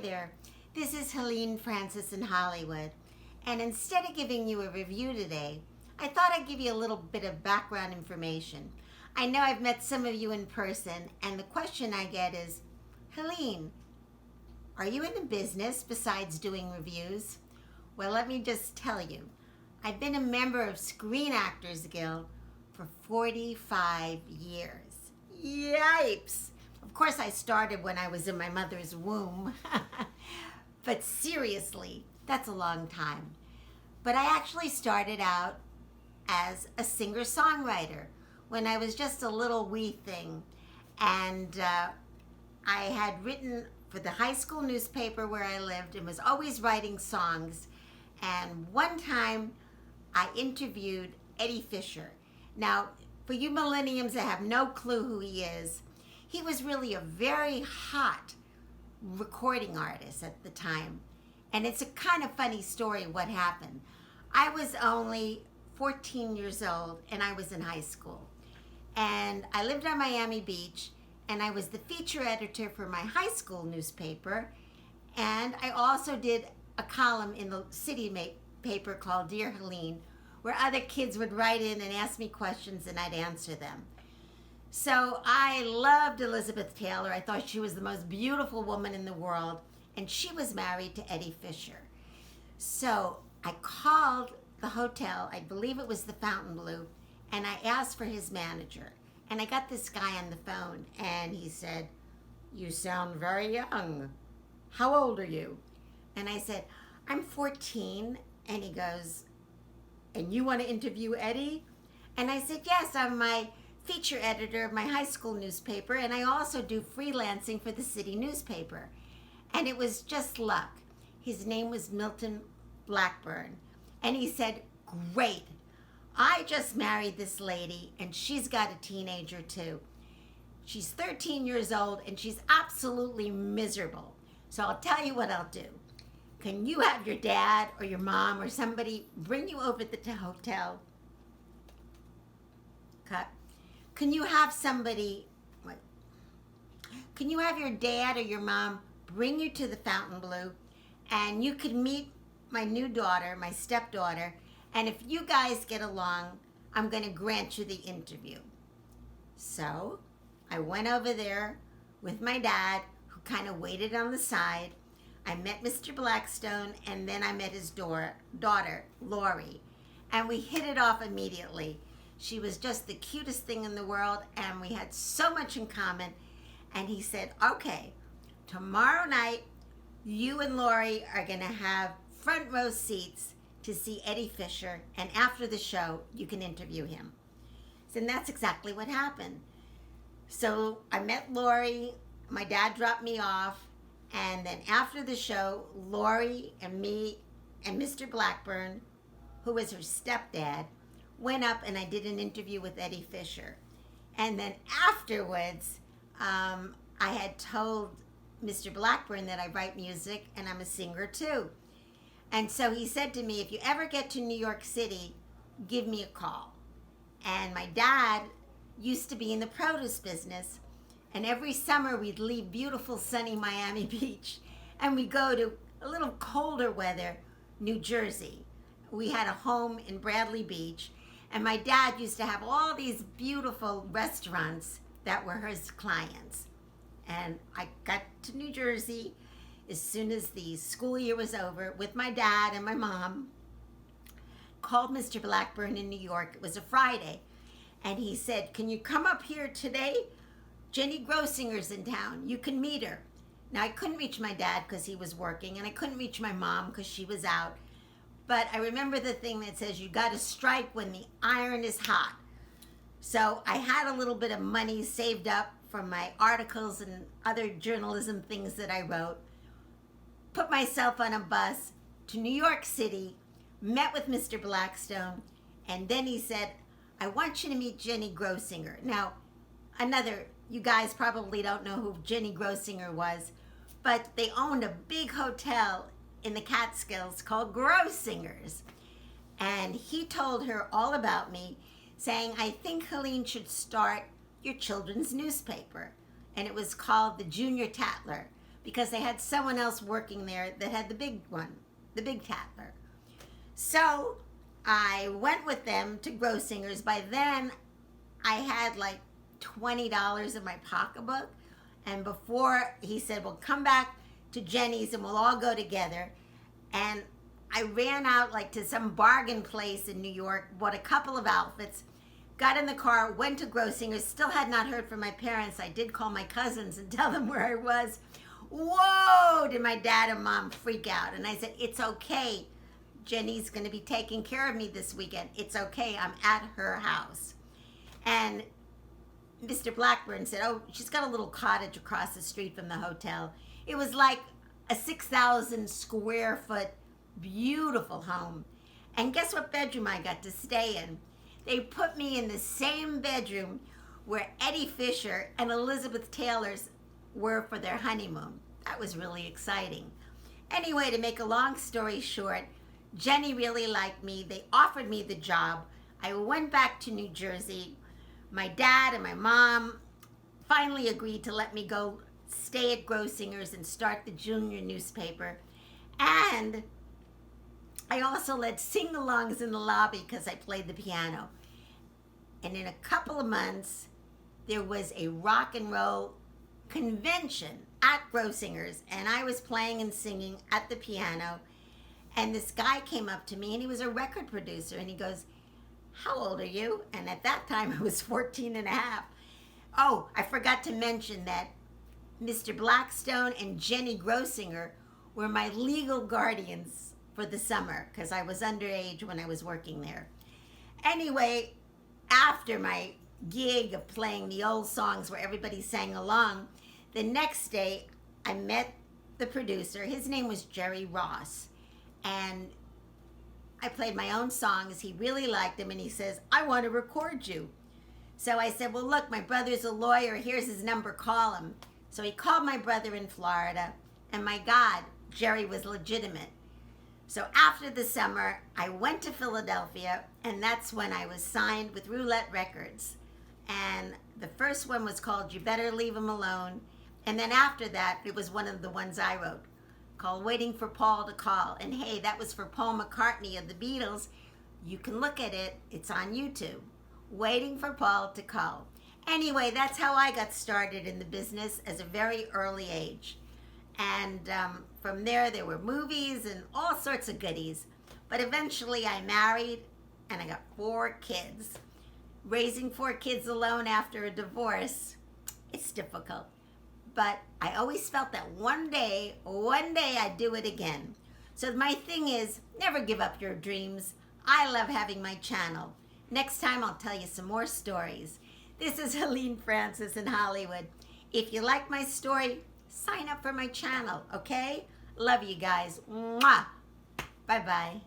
there, this is Helene Francis in Hollywood, and instead of giving you a review today, I thought I'd give you a little bit of background information. I know I've met some of you in person, and the question I get is, Helene, are you in a business besides doing reviews? Well, let me just tell you, I've been a member of Screen Actors Guild for 45 years. Yipes! Of course, I started when I was in my mother's womb. But seriously, that's a long time. But I actually started out as a singer-songwriter when I was just a little wee thing. And I had written for the high school newspaper where I lived and was always writing songs. And one time I interviewed Eddie Fisher. Now, for you millenniums that have no clue who he is, he was really a very hot recording artist at the time. And it's a kind of funny story what happened. I was only 14 years old and I was in high school. And I lived on Miami Beach and I was the feature editor for my high school newspaper. And I also did a column in the city paper called Dear Helene, where other kids would write in and ask me questions and I'd answer them. So I loved Elizabeth Taylor. I thought she was the most beautiful woman in the world, and she was married to Eddie Fisher. So I called the hotel, I believe it was the Fontainebleau, and I asked for his manager. And I got this guy on the phone, and he said, "You sound very young. How old are you?" And I said, "I'm 14. And he goes, "And you want to interview Eddie?" And I said, "Yes, I'm my feature editor of my high school newspaper, and I also do freelancing for the city newspaper." And it was just luck. His name was Milton Blackburn. And he said, "Great. I just married this lady, and she's got a teenager too. She's 13 years old, and she's absolutely miserable. So I'll tell you what I'll do. Can you have your dad or your mom or somebody bring you over to the hotel? Cut. Can you have your dad or your mom bring you to the Fontainebleau, and you could meet my new daughter, my stepdaughter, and if you guys get along, I'm going to grant you the interview." So I went over there with my dad, who kind of waited on the side. I met Mr. Blackstone, and then I met his daughter, Lori, and we hit it off immediately. She was just the cutest thing in the world, and we had so much in common. And he said, "Okay, tomorrow night, you and Lori are going to have front row seats to see Eddie Fisher, and after the show, you can interview him." So, and that's exactly what happened. So I met Lori, my dad dropped me off, and then after the show, Lori and me and Mr. Blackburn, who was her stepdad, went up and I did an interview with Eddie Fisher. And then afterwards, I had told Mr. Blackburn that I write music and I'm a singer too. And so he said to me, "If you ever get to New York City, give me a call." And my dad used to be in the produce business, and every summer we'd leave beautiful sunny Miami Beach and we'd go to a little colder weather, New Jersey. We had a home in Bradley Beach, and my dad used to have all these beautiful restaurants that were his clients. And I got to New Jersey as soon as the school year was over with my dad and my mom, called Mr. Blackburn in New York. It was a Friday. And he said, "Can you come up here today? Jenny Grossinger's in town. You can meet her." Now, I couldn't reach my dad because he was working, and I couldn't reach my mom because she was out. But I remember the thing that says you got to strike when the iron is hot. So I had a little bit of money saved up from my articles and other journalism things that I wrote, put myself on a bus to New York City, met with Mr. Blackstone, and then he said, "I want you to meet Jenny Grossinger." Now, you guys probably don't know who Jenny Grossinger was, but they owned a big hotel in the Catskills called Grossinger's. And he told her all about me, saying, "I think Helene should start your children's newspaper." And it was called the Junior Tatler, because they had someone else working there that had the big one, the big Tatler. So I went with them to Grossinger's. By then, I had like $20 in my pocketbook. And before, he said, well, come back to Jenny's and we'll all go together. And I ran out like to some bargain place in New York, bought a couple of outfits, got in the car, went to Grossinger's, still had not heard from my parents. I did call my cousins and tell them where I was. Whoa, did my dad and mom freak out. And I said, it's okay. Jenny's going to be taking care of me this weekend. It's okay. I'm at her house. And Mr. Blackburn said, oh, she's got a little cottage across the street from the hotel. It was like a 6,000 square foot beautiful home. And guess what bedroom I got to stay in? They put me in the same bedroom where Eddie Fisher and Elizabeth Taylor's were for their honeymoon. That was really exciting. Anyway, to make a long story short, Jenny really liked me. They offered me the job. I went back to New Jersey. My dad and my mom finally agreed to let me go stay at Grossinger's and start the junior newspaper. And I also led sing-alongs in the lobby because I played the piano. And in a couple of months, there was a rock and roll convention at Grossinger's, and I was playing and singing at the piano. And this guy came up to me, and he was a record producer, and he goes, how old are you? And at that time, I was 14 and a half. Oh, I forgot to mention that Mr. Blackstone and Jenny Grossinger were my legal guardians for the summer because I was underage when I was working there. Anyway, after my gig of playing the old songs where everybody sang along, the next day I met the producer. His name was Jerry Ross. And I played my own songs. He really liked them, and he says, I want to record you. So I said, well, look, my brother's a lawyer. Here's his number. Call him. So he called my brother in Florida, and my God, Jerry was legitimate. So after the summer, I went to Philadelphia, and that's when I was signed with Roulette Records. And the first one was called You Better Leave Him Alone. And then after that, it was one of the ones I wrote, called Waiting for Paul to Call. And hey, that was for Paul McCartney of the Beatles. You can look at it. It's on YouTube. Waiting for Paul to Call. Anyway, that's how I got started in the business as a very early age. And from there were movies and all sorts of goodies. But eventually I married and I got 4 kids. Raising 4 kids alone after a divorce, it's difficult. But I always felt that one day I'd do it again. So my thing is, never give up your dreams. I love having my channel. Next time I'll tell you some more stories. This is Helene Francis in Hollywood. If you like my story, sign up for my channel, okay? Love you guys. Mwah. Bye-bye.